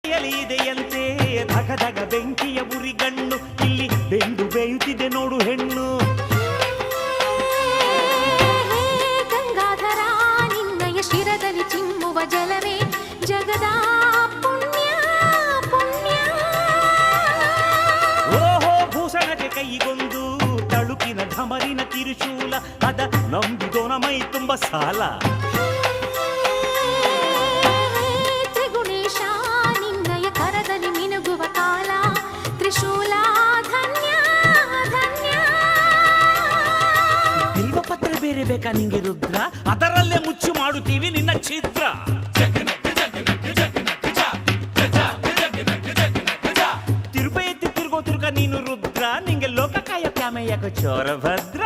ಇದೆಯಂತೆ ಧಗ ಧಗ ಬೆಂಕಿಯ ಉರಿಗಣ್ಣು ಇಲ್ಲಿ ಬೆಂದು ಬೇಯುತ್ತಿದೆ ನೋಡು ಹೆಣ್ಣು. ಗಂಗಾಧರ ನಿನ್ನಯ ಶಿರದಲ್ಲಿ ಚಿಮ್ಮುವ ಜಲವೇ ಜಗದ ಪುಣ್ಯ ಪುಣ್ಯ. ಓಹೋ ಭೂಷಣಕ್ಕೆ ಕೈಗೊಂದು ತಳುಕಿನ ಢಮರಿನ ಕಿರುಶೂಲ ಅದ ನಂಬಿದೋನ ಮೈ ತುಂಬ ಸಾಲ. ತ್ರಿಗುಣೇಶ ನಿನ್ನಯ ಕರದಲ್ಲಿ ಮಿನುಗುವ ಕಾಲ ತ್ರಿಶೂಲ ಧನ್ಯ ಧನ್ಯ. ಬಿಲ್ವ ಪತ್ರ ಬೇರೆ ಬೇಕಾ ನಿಂಗೆ ರುದ್ರ, ಅದರಲ್ಲೇ ಮುಚ್ಚು ಮಾಡುತ್ತೀವಿ ನಿನ್ನ ಚಿತ್ರ. ತಿರುಪ ಎತ್ತಿ ತಿರುಗೋ ತಿರುಗ ನೀನು ರುದ್ರ, ನಿಂಗೆ ಲೋಕ ಕಾಯ ಪ್ಯಾಮಯ್ಯಕ ಚೋರ ಭದ್ರ.